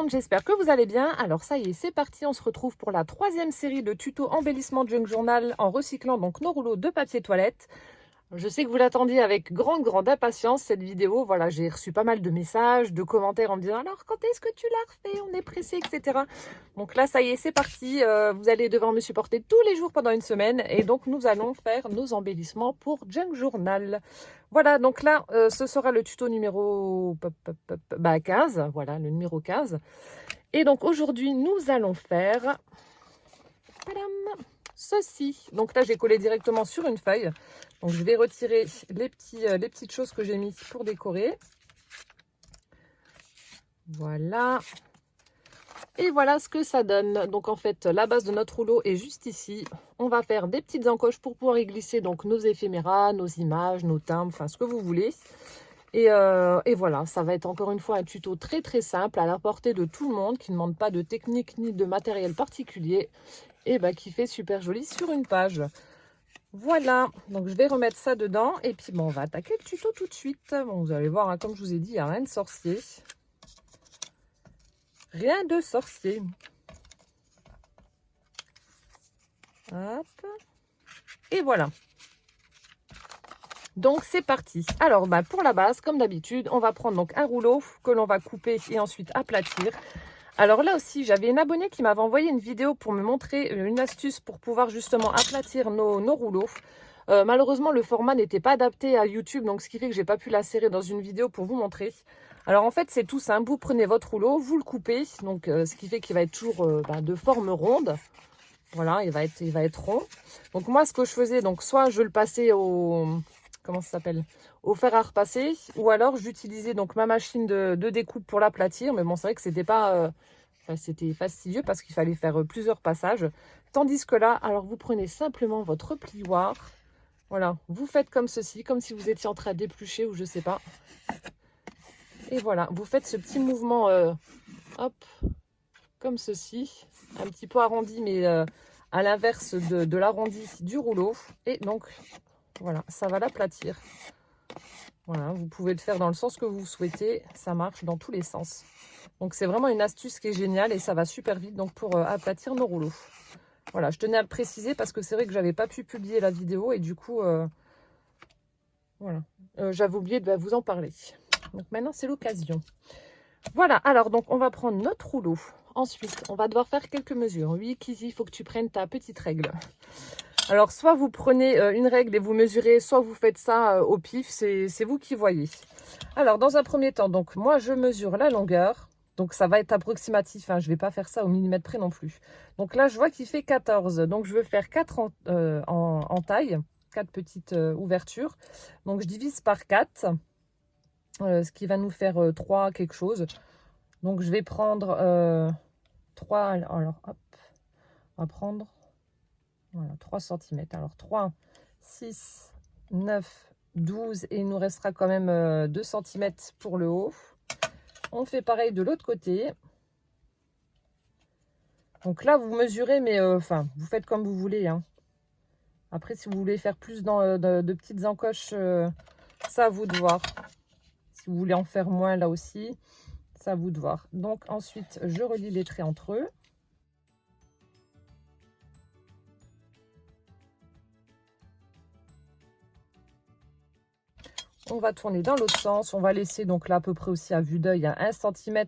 monde, j'espère que vous allez bien. Alors ça y est, c'est parti, on se retrouve pour la troisième série de tutos embellissement Junk Journal en recyclant donc nos rouleaux de papier toilette. Je sais que vous l'attendiez avec grande impatience cette vidéo. Voilà, j'ai reçu pas mal de messages, de commentaires en me disant alors quand est-ce que tu l'as refait, on est pressé, etc. Donc là, ça y est, c'est parti. Vous allez devoir me supporter tous les jours pendant une semaine et donc nous allons faire nos embellissements pour Junk Journal. Voilà, donc là, ce sera le tuto numéro 15. Voilà, le numéro 15. Et donc aujourd'hui, nous allons faire ceci. Donc là, j'ai collé directement sur une feuille. Donc je vais retirer les petites choses que j'ai mises pour décorer. Voilà. Et voilà ce que ça donne. Donc en fait, la base de notre rouleau est juste ici. On va faire des petites encoches pour pouvoir y glisser donc nos éphéméras, nos images, nos timbres, enfin ce que vous voulez. Et voilà, ça va être encore une fois un tuto très simple à la portée de tout le monde, qui ne demande pas de technique ni de matériel particulier et qui fait super joli sur une page. Voilà, donc je vais remettre ça dedans et puis on va attaquer le tuto tout de suite. Bon, vous allez voir, hein, comme je vous ai dit, il n'y a rien de sorcier. Rien de sorcier. Hop. Et voilà. Donc c'est parti. Alors pour la base, comme d'habitude, on va prendre donc un rouleau que l'on va couper et ensuite aplatir. Alors là aussi, j'avais une abonnée qui m'avait envoyé une vidéo pour me montrer une astuce pour pouvoir justement aplatir nos rouleaux. Malheureusement, le format n'était pas adapté à YouTube, donc ce qui fait que j'ai pas pu la serrer dans une vidéo pour vous montrer. Alors en fait, c'est tout simple. Vous prenez votre rouleau, vous le coupez, donc ce qui fait qu'il va être toujours de forme ronde. Voilà, il va être rond. Donc moi, ce que je faisais, donc soit je le passais au... Comment ça s'appelle? Au fer à repasser, ou alors j'utilisais donc ma machine de découpe pour l'aplatir, mais bon, c'est vrai que c'était pas... c'était fastidieux parce qu'il fallait faire plusieurs passages. Tandis que là, alors vous prenez simplement votre plioir. Voilà, vous faites comme ceci, comme si vous étiez en train d'éplucher ou je sais pas. Et voilà, vous faites ce petit mouvement, hop, comme ceci. Un petit peu arrondi, mais à l'inverse de l'arrondi du rouleau. Et donc, voilà, ça va l'aplatir. Voilà, vous pouvez le faire dans le sens que vous souhaitez. Ça marche dans tous les sens. Donc, c'est vraiment une astuce qui est géniale et ça va super vite donc pour aplatir nos rouleaux. Voilà, je tenais à le préciser parce que c'est vrai que j'avais pas pu publier la vidéo et du coup, voilà, j'avais oublié de vous en parler. Donc maintenant, c'est l'occasion. Voilà, alors donc on va prendre notre rouleau. Ensuite, on va devoir faire quelques mesures. Oui, Kizzy, il faut que tu prennes ta petite règle. Alors, soit vous prenez une règle et vous mesurez, soit vous faites ça au pif, c'est vous qui voyez. Alors, dans un premier temps, donc moi, je mesure la longueur. Donc, ça va être approximatif, hein, je ne vais pas faire ça au millimètre près non plus. Donc là, je vois qu'il fait 14. Donc, je veux faire 4 en taille, 4 petites ouvertures. Donc, je divise par 4, ce qui va nous faire 3 quelque chose. Donc, je vais prendre 3. Alors, hop, on va prendre... Voilà, 3 cm. Alors 3, 6, 9, 12 et il nous restera quand même 2 cm pour le haut. On fait pareil de l'autre côté. Donc là, vous mesurez, mais enfin, vous faites comme vous voulez, hein. Après, si vous voulez faire plus de petites encoches, ça à vous de voir. Si vous voulez en faire moins là aussi, ça à vous de voir. Donc ensuite, je relie les traits entre eux. On va tourner dans l'autre sens. On va laisser donc là à peu près aussi à vue d'œil à 1 cm,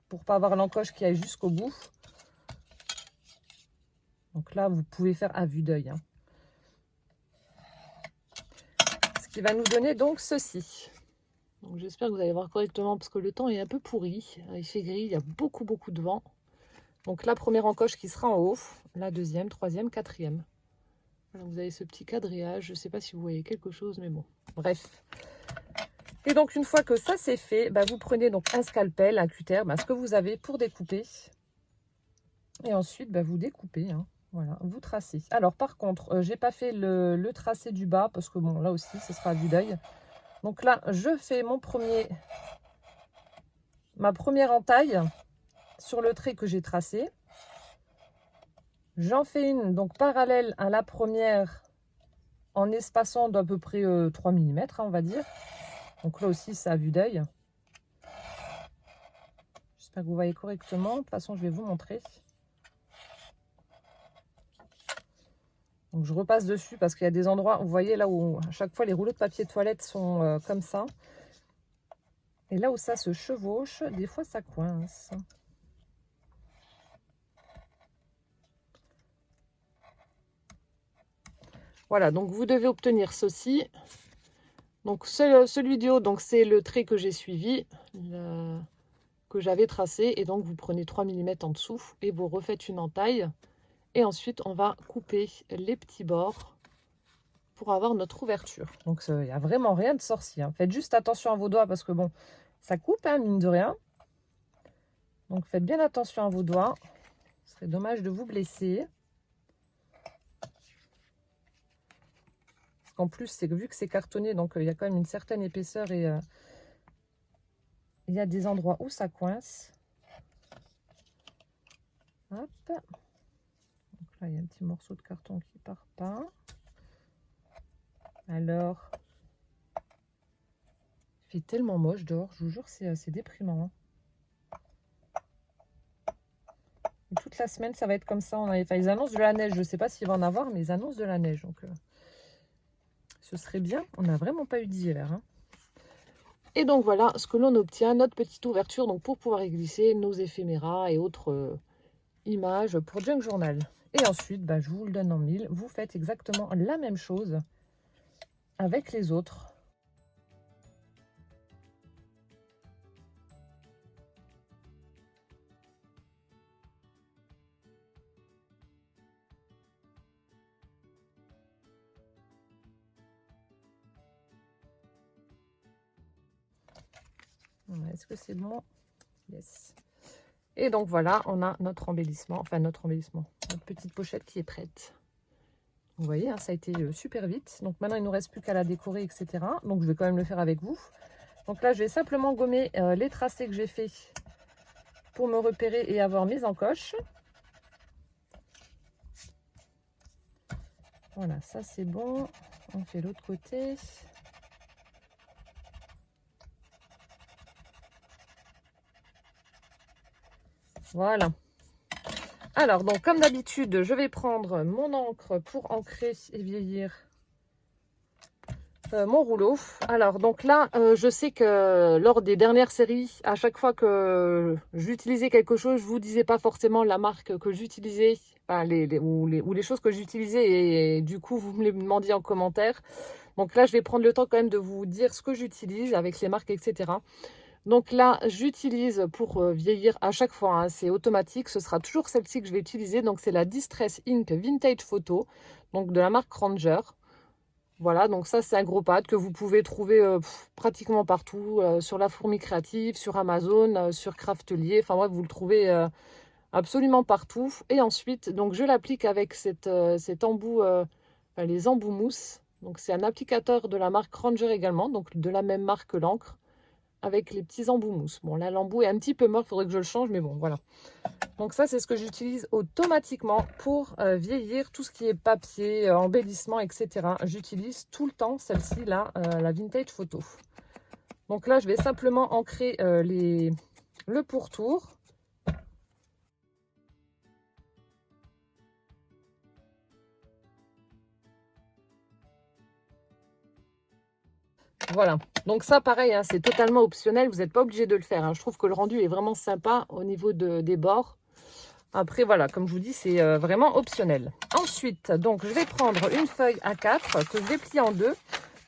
pour pas avoir l'encoche qui aille jusqu'au bout. Donc là, vous pouvez faire à vue d'œil, hein. Ce qui va nous donner donc ceci. Donc j'espère que vous allez voir correctement parce que le temps est un peu pourri. Il fait gris, il y a beaucoup de vent. Donc la première encoche qui sera en haut, la deuxième, troisième, quatrième. Alors, vous avez ce petit quadrillage, je ne sais pas si vous voyez quelque chose, mais bon, bref. Et donc, une fois que ça c'est fait, vous prenez donc un scalpel, un cutter, ce que vous avez pour découper. Et ensuite, vous découpez, hein, voilà, vous tracez. Alors, par contre, j'ai pas fait le tracé du bas, parce que bon, là aussi, ce sera à vue d'œil. Donc là, je fais ma première entaille sur le trait que j'ai tracé. J'en fais une donc parallèle à la première en espaçant d'à peu près 3 mm, hein, on va dire. Donc là aussi, c'est à vue d'œil. J'espère que vous voyez correctement. De toute façon, je vais vous montrer. Donc je repasse dessus parce qu'il y a des endroits, vous voyez là où à chaque fois les rouleaux de papier toilette sont comme ça. Et là où ça se chevauche, des fois ça coince. Voilà, donc vous devez obtenir ceci. Donc celui du haut, donc c'est le trait que j'ai suivi, que j'avais tracé. Et donc vous prenez 3 mm en dessous et vous refaites une entaille. Et ensuite on va couper les petits bords pour avoir notre ouverture. Donc il n'y a vraiment rien de sorcier, hein. Faites juste attention à vos doigts parce que bon, ça coupe, hein, mine de rien. Donc faites bien attention à vos doigts. Ce serait dommage de vous blesser. En plus, c'est que vu que c'est cartonné, donc il y a quand même une certaine épaisseur et il y a des endroits où ça coince. Hop. Donc là, il y a un petit morceau de carton qui part pas. Alors, il fait tellement moche dehors, je vous jure, c'est déprimant, hein. Et toute la semaine, ça va être comme ça. Ils annoncent de la neige, je ne sais pas s'il va en avoir, mais ils annoncent de la neige. Donc, ce serait bien. On n'a vraiment pas eu d'hiver, hein. Et donc voilà ce que l'on obtient, notre petite ouverture donc pour pouvoir y glisser nos éphéméras et autres images pour Junk Journal. Et ensuite, je vous le donne en mille. Vous faites exactement la même chose avec les autres. Est-ce que c'est bon? Yes. Et donc voilà, on a notre embellissement, notre petite pochette qui est prête. Vous voyez, hein, ça a été super vite. Donc maintenant, il ne nous reste plus qu'à la décorer, etc. Donc je vais quand même le faire avec vous. Donc là, je vais simplement gommer les tracés que j'ai fait pour me repérer et avoir mes encoches. Voilà, ça c'est bon. On fait l'autre côté. Voilà. Alors, donc, comme d'habitude, je vais prendre mon encre pour ancrer et vieillir mon rouleau. Alors, donc là, je sais que lors des dernières séries, à chaque fois que j'utilisais quelque chose, je vous disais pas forcément la marque que j'utilisais, enfin, ou les choses que j'utilisais, et du coup, vous me les demandiez en commentaire. Donc là, je vais prendre le temps quand même de vous dire ce que j'utilise avec les marques, etc. Donc là, j'utilise pour vieillir à chaque fois, hein, c'est automatique, ce sera toujours celle-ci que je vais utiliser. Donc c'est la Distress Ink Vintage Photo, donc de la marque Ranger. Voilà, donc ça c'est un gros pad que vous pouvez trouver pratiquement partout, sur la Fourmi Créative, sur Amazon, sur Craftelier, enfin bref, vous le trouvez absolument partout. Et ensuite, donc je l'applique avec cet embout, les embouts mousse. Donc c'est un applicateur de la marque Ranger également, donc de la même marque que l'encre, avec les petits embouts mousse. Bon, là, l'embout est un petit peu mort, il faudrait que je le change, mais bon, voilà. Donc ça, c'est ce que j'utilise automatiquement pour vieillir tout ce qui est papier, embellissement, etc. J'utilise tout le temps celle-ci, là, la Vintage Photo. Donc là, je vais simplement ancrer le pourtour. Voilà, donc ça pareil, hein, c'est totalement optionnel, vous n'êtes pas obligé de le faire, hein. Je trouve que le rendu est vraiment sympa au niveau des bords. Après voilà, comme je vous dis, c'est vraiment optionnel. Ensuite, donc je vais prendre une feuille A4 que je vais plier en deux.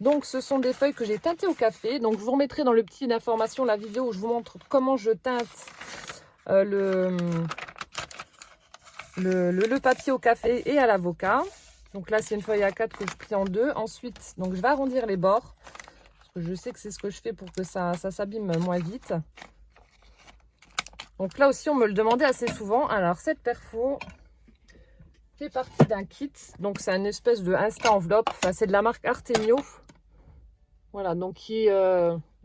Donc ce sont des feuilles que j'ai teintées au café. Donc je vous remettrai dans le petit d'information la vidéo où je vous montre comment je teinte le papier au café et à l'avocat. Donc là c'est une feuille A4 que je plie en deux. Ensuite, donc je vais arrondir les bords. Je sais que c'est ce que je fais pour que ça s'abîme moins vite. Donc là aussi, on me le demandait assez souvent. Alors, cette perfo fait partie d'un kit. Donc, c'est une espèce de Insta enveloppe. Enfin, c'est de la marque Artemio. Voilà, donc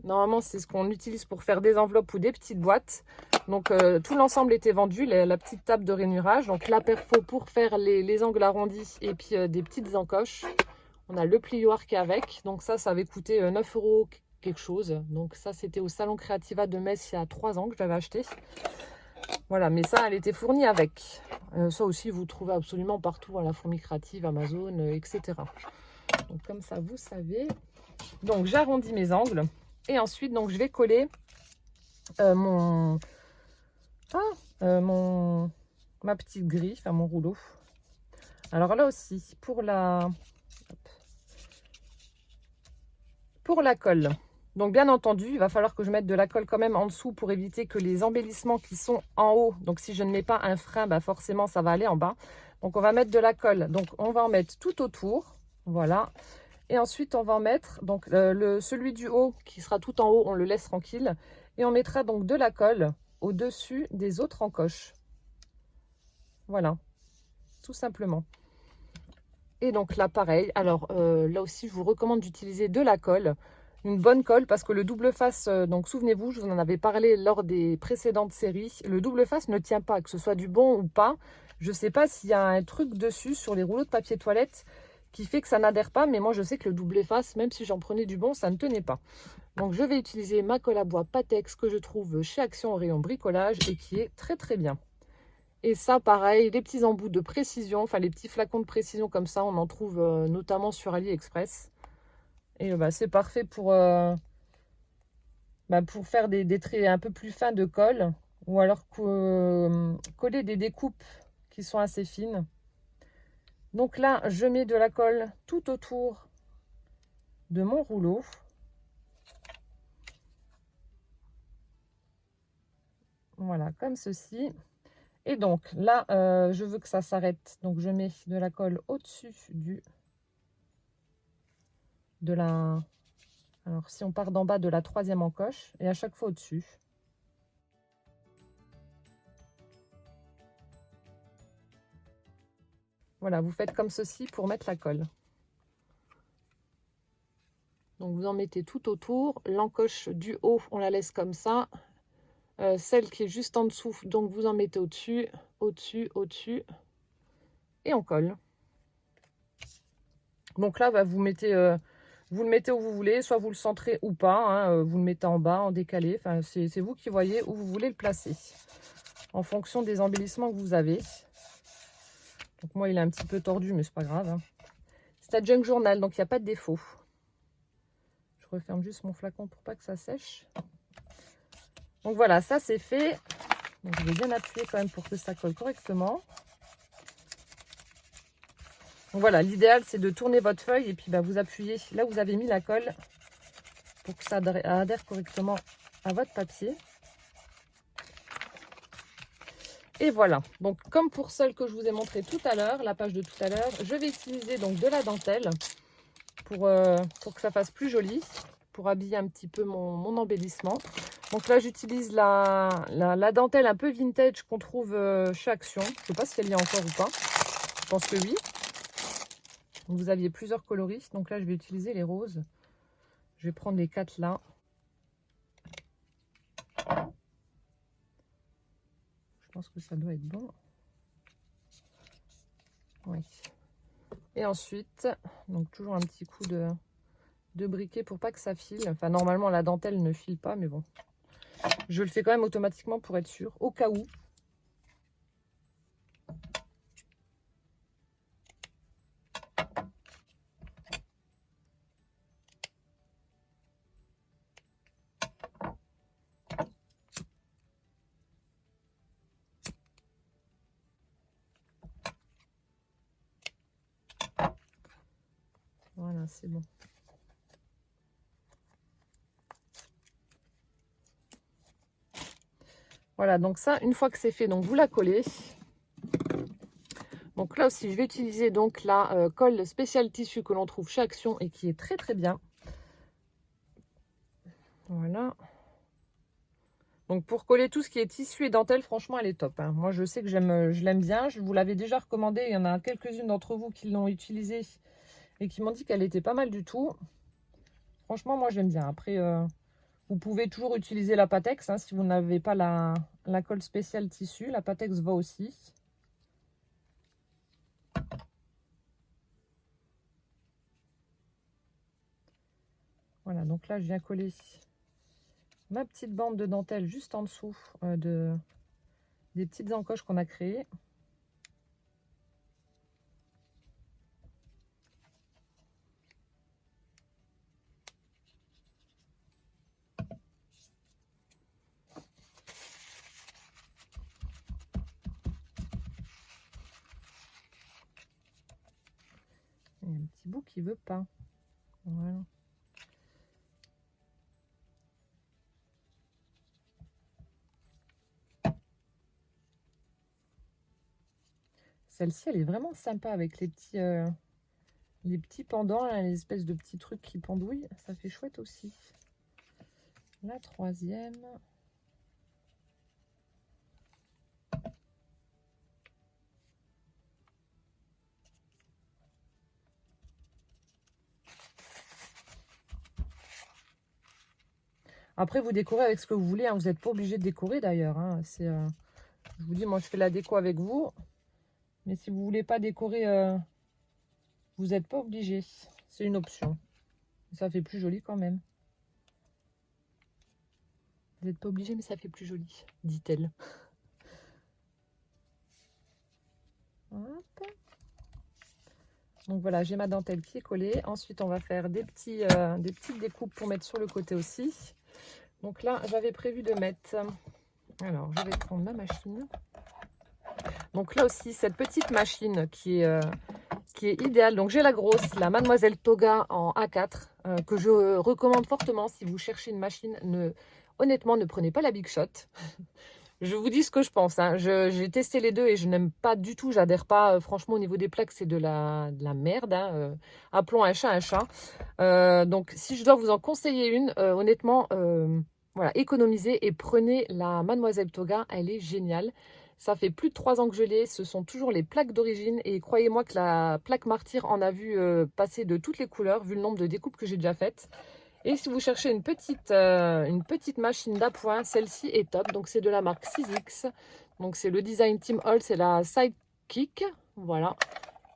normalement, c'est ce qu'on utilise pour faire des enveloppes ou des petites boîtes. Donc, tout l'ensemble était vendu. La petite table de rainurage. Donc, la perfo pour faire les angles arrondis et puis des petites encoches. On a le plioir qui est avec. Donc ça avait coûté 9,90 € quelque chose. Donc ça, c'était au Salon Creativa de Metz il y a 3 ans que j'avais acheté. Voilà, mais ça, elle était fournie avec. Ça aussi, vous trouvez absolument partout à la Fourmi Créative, Amazon, etc. Donc comme ça, vous savez. Donc j'arrondis mes angles. Et ensuite, donc je vais coller ma petite grille, enfin mon rouleau. Alors là aussi, pour la colle. Donc bien entendu, il va falloir que je mette de la colle quand même en dessous pour éviter que les embellissements qui sont en haut, donc si je ne mets pas un frein, bah forcément ça va aller en bas. Donc on va mettre de la colle, donc on va en mettre tout autour, voilà. Et ensuite on va en mettre, donc celui du haut qui sera tout en haut, on le laisse tranquille. Et on mettra donc de la colle au-dessus des autres encoches. Voilà, tout simplement. Et donc là pareil, alors là aussi je vous recommande d'utiliser de la colle. Une bonne colle parce que le double face, donc souvenez-vous, je vous en avais parlé lors des précédentes séries, le double face ne tient pas, que ce soit du bon ou pas. Je ne sais pas s'il y a un truc dessus sur les rouleaux de papier toilette qui fait que ça n'adhère pas, mais moi je sais que le double face, même si j'en prenais du bon, ça ne tenait pas. Donc je vais utiliser ma colle à bois Patex que je trouve chez Action au rayon bricolage et qui est très très bien. Et ça pareil, les petits embouts de précision, enfin les petits flacons de précision comme ça, on en trouve notamment sur AliExpress. Et c'est parfait pour faire des traits un peu plus fins de colle ou alors coller des découpes qui sont assez fines. Donc là, je mets de la colle tout autour de mon rouleau. Voilà, comme ceci. Et donc là, je veux que ça s'arrête. Donc je mets de la colle au-dessus alors si on part d'en bas de la 3e encoche et à chaque fois au-dessus. Voilà, vous faites comme ceci pour mettre la colle. Donc vous en mettez tout autour. L'encoche du haut, on la laisse comme ça. Celle qui est juste en dessous, donc vous en mettez au-dessus, au-dessus, au-dessus. Et on colle. Donc là, vous le mettez où vous voulez, soit vous le centrez ou pas, hein, vous le mettez en bas, en décalé, enfin c'est vous qui voyez où vous voulez le placer, en fonction des embellissements que vous avez. Donc moi il est un petit peu tordu, mais c'est pas grave. Hein. C'est un junk journal, donc il n'y a pas de défaut. Je referme juste mon flacon pour pas que ça sèche. Donc voilà, ça c'est fait. Donc je vais bien appuyer quand même pour que ça colle correctement. Donc voilà, l'idéal c'est de tourner votre feuille et puis vous appuyez là où vous avez mis la colle pour que ça adhère correctement à votre papier. Et voilà, donc comme pour celle que je vous ai montré tout à l'heure, la page de tout à l'heure, je vais utiliser donc de la dentelle pour que ça fasse plus joli, pour habiller un petit peu mon embellissement. Donc là j'utilise la dentelle un peu vintage qu'on trouve chez Action. Je ne sais pas si elle y a encore ou pas, je pense que oui. Vous aviez plusieurs coloris, donc là je vais utiliser les roses. Je vais prendre les 4 là. Je pense que ça doit être bon. Oui. Et ensuite, donc toujours un petit coup de briquet pour pas que ça file. Enfin normalement la dentelle ne file pas, mais bon. Je le fais quand même automatiquement pour être sûr, au cas où. Voilà, c'est bon. Voilà, donc ça, une fois que c'est fait, donc vous la collez. Donc là aussi, je vais utiliser donc la colle spéciale tissu que l'on trouve chez Action et qui est très très bien. Voilà. Donc pour coller tout ce qui est tissu et dentelle, franchement, elle est top. Hein. Moi, je sais que je l'aime bien. Je vous l'avais déjà recommandé. Il y en a quelques-unes d'entre vous qui l'ont utilisée et qui m'ont dit qu'elle était pas mal du tout. Franchement, moi, j'aime bien. Après, vous pouvez toujours utiliser la Patex hein, si vous n'avez pas la colle spéciale tissu. La Patex va aussi. Voilà, donc là, je viens coller ma petite bande de dentelle juste en dessous des petites encoches qu'on a créées. Il y a un petit bout qui veut pas. Voilà. Celle-ci, elle est vraiment sympa avec les petits pendants, là, les espèces de petits trucs qui pendouillent. Ça fait chouette aussi. La troisième. Après, vous décorez avec ce que vous voulez. Hein. Vous n'êtes pas obligé de décorer d'ailleurs. Hein. Je vous dis, moi, je fais la déco avec vous. Mais si vous voulez pas décorer, vous n'êtes pas obligé. C'est une option. Ça fait plus joli quand même. Vous n'êtes pas obligé, mais ça fait plus joli, dit-elle. Hop. Donc voilà, j'ai ma dentelle qui est collée. Ensuite, on va faire des petites découpes pour mettre sur le côté aussi. Donc là, j'avais prévu de mettre... Alors, je vais prendre ma machine. Donc là aussi, cette petite machine qui est idéale. Donc j'ai la grosse, la Mademoiselle Toga en A4, que je recommande fortement si vous cherchez une machine. Honnêtement, ne prenez pas la Big Shot. Je vous dis ce que je pense. Hein. J'ai testé les deux et je n'aime pas du tout. J'adhère pas. Franchement, au niveau des plaques, c'est de la merde. Hein. Appelons un chat un chat. Donc, si je dois vous en conseiller une, honnêtement, voilà, économisez et prenez la Mademoiselle Toga. Elle est géniale. Ça fait plus de 3 ans que je l'ai. Ce sont toujours les plaques d'origine. Et croyez-moi que la plaque Martyr en a vu passer de toutes les couleurs, vu le nombre de découpes que j'ai déjà faites. Et si vous cherchez une petite machine d'appoint, celle-ci est top. Donc, c'est de la marque 6X. Donc, c'est le Design Team Hall. C'est la Sidekick. Voilà.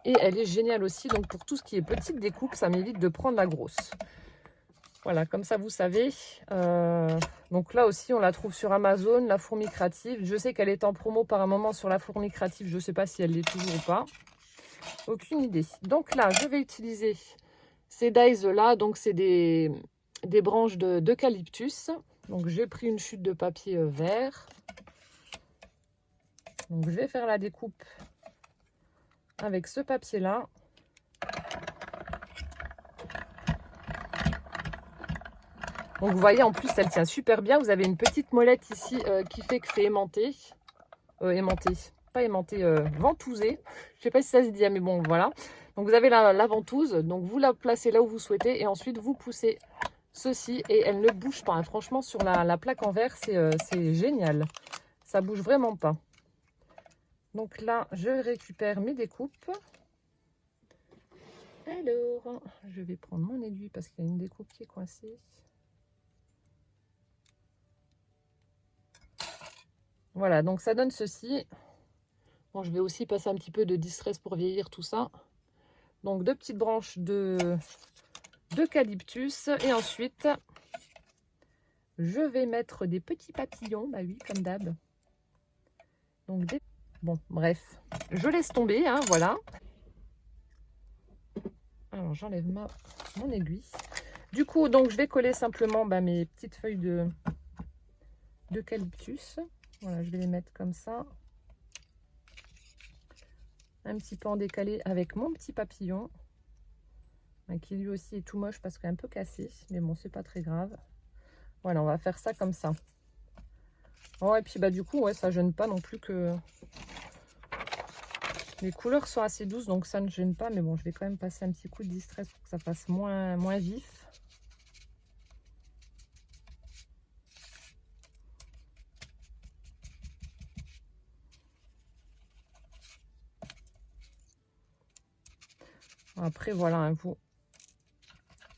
Et elle est géniale aussi. Donc, pour tout ce qui est petite découpe, ça m'évite de prendre la grosse. Voilà, comme ça, vous savez. Donc, là aussi, on la trouve sur Amazon, la fourmi créative. Je sais qu'elle est en promo par un moment sur la fourmi créative. Je ne sais pas si elle l'est toujours ou pas. Aucune idée. Donc, là, je vais utiliser ces dies-là. Donc, c'est des branches d'eucalyptus. Donc, j'ai pris une chute de papier vert. Donc, je vais faire la découpe avec ce papier-là. Donc, vous voyez, en plus, elle tient super bien. Vous avez une petite molette ici qui fait que c'est aimanté. Pas aimanté, ventousé. Je ne sais pas si ça se dit, mais bon, voilà. Donc, vous avez la ventouse. Donc, vous la placez là où vous souhaitez. Et ensuite, vous poussez ceci et elle ne bouge pas. Hein. Franchement, sur la plaque en verre, c'est génial. Ça bouge vraiment pas. Donc là, je récupère mes découpes. Alors, je vais prendre mon aiguille parce qu'il y a une découpe qui est coincée. Voilà, donc ça donne ceci. Bon, je vais aussi passer un petit peu de distress pour vieillir tout ça. Donc, 2 petites branches d'eucalyptus. Et ensuite, je vais mettre des petits papillons. Bah oui, comme d'hab. Donc, bon, bref. Je laisse tomber, hein, voilà. Alors, j'enlève mon aiguille. Du coup, donc, je vais coller simplement mes petites feuilles d'eucalyptus. Voilà, je vais les mettre comme ça. Un petit peu en décalé avec mon petit papillon. Qui lui aussi est tout moche parce qu'il est un peu cassé. Mais bon, c'est pas très grave. Voilà, on va faire ça comme ça. Oh, et puis, du coup, ouais, ça gêne pas non plus que... Les couleurs sont assez douces, donc ça ne gêne pas. Mais bon, je vais quand même passer un petit coup de distress pour que ça fasse moins vif. Après, voilà, hein,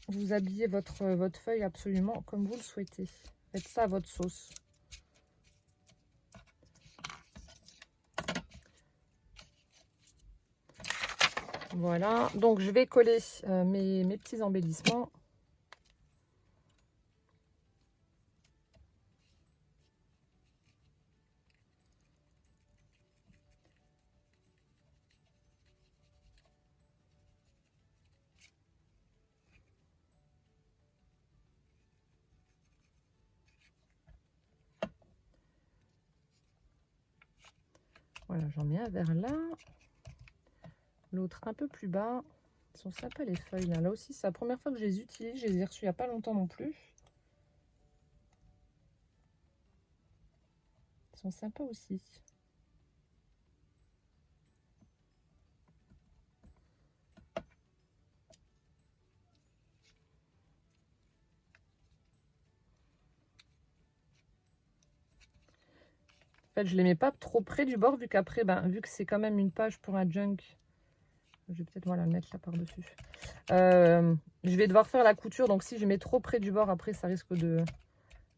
vous habillez votre feuille absolument comme vous le souhaitez. Faites ça à votre sauce. Voilà, donc je vais coller mes petits embellissements. Voilà, j'en mets un vers là. L'autre un peu plus bas. Ils sont sympas les feuilles là. Là aussi, c'est la première fois que je les utilise. Je les ai reçues il n'y a pas longtemps non plus. Ils sont sympas aussi. En fait, je les mets pas trop près du bord, vu qu'après, vu que c'est quand même une page pour un junk, je vais peut-être le mettre là par-dessus. Je vais devoir faire la couture, donc si je mets trop près du bord, après, ça risque de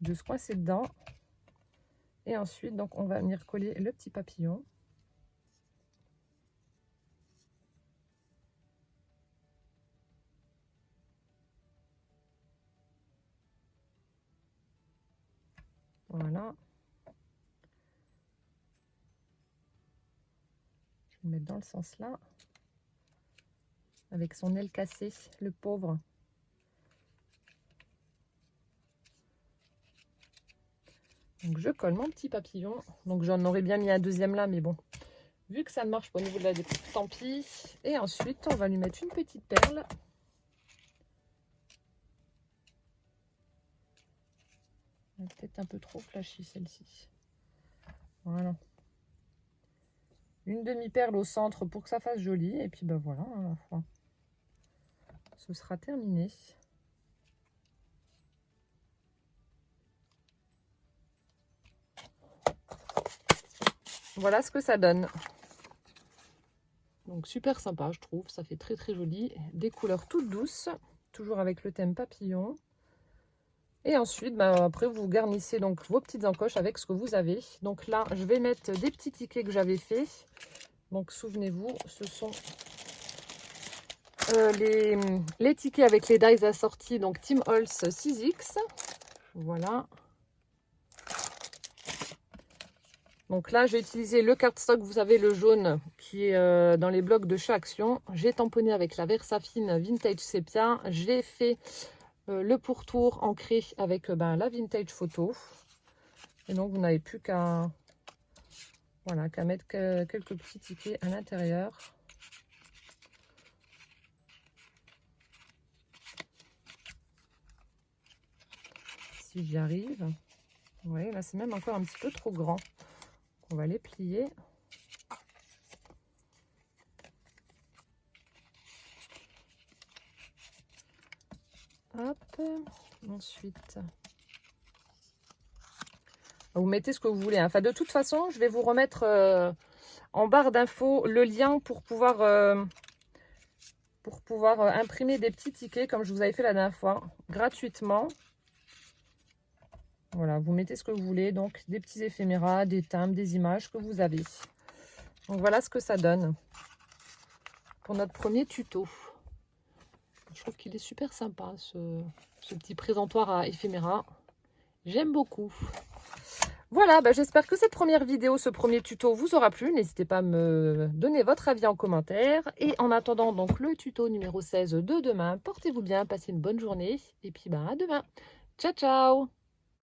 se coincer dedans. Et ensuite, donc, on va venir coller le petit papillon. Voilà. Je vais le mettre dans le sens là. Avec son aile cassée, le pauvre. Donc je colle mon petit papillon. Donc j'en aurais bien mis un deuxième là, mais bon. Vu que ça ne marche pas au niveau de la découpe, tant pis. Et ensuite, on va lui mettre une petite perle. Peut-être un peu trop flashy celle-ci. Voilà. Une demi-perle au centre pour que ça fasse joli. Et puis voilà, à la fois. Ce sera terminé. Voilà ce que ça donne. Donc super sympa, je trouve. Ça fait très très joli. Des couleurs toutes douces. Toujours avec le thème papillon. Et ensuite, après, vous garnissez donc vos petites encoches avec ce que vous avez. Donc là, je vais mettre des petits tickets que j'avais fait. Donc souvenez-vous, ce sont les tickets avec les dies assortis. Donc Tim Holtz 6X. Voilà. Donc là, j'ai utilisé le cardstock, vous savez, le jaune qui est dans les blocs de chez Action. J'ai tamponné avec la Versafine Vintage Sepia. J'ai fait le pourtour ancré avec la Vintage Photo. Et donc, vous n'avez plus qu'à mettre quelques petits tickets à l'intérieur. Si j'y arrive. Vous voyez, là, c'est même encore un petit peu trop grand. On va les plier. Hop. Ensuite, vous mettez ce que vous voulez. Enfin, de toute façon, je vais vous remettre en barre d'infos le lien pour pouvoir imprimer des petits tickets comme je vous avais fait la dernière fois, gratuitement. Voilà, vous mettez ce que vous voulez, donc des petits éphéméras, des timbres, des images que vous avez. Donc voilà ce que ça donne pour notre premier tuto. Je trouve qu'il est super sympa ce petit présentoir à éphéméras. J'aime beaucoup. Voilà, j'espère que cette première vidéo, ce premier tuto vous aura plu. N'hésitez pas à me donner votre avis en commentaire. Et en attendant donc le tuto numéro 16 de demain, portez-vous bien, passez une bonne journée. Et puis à demain. Ciao, ciao!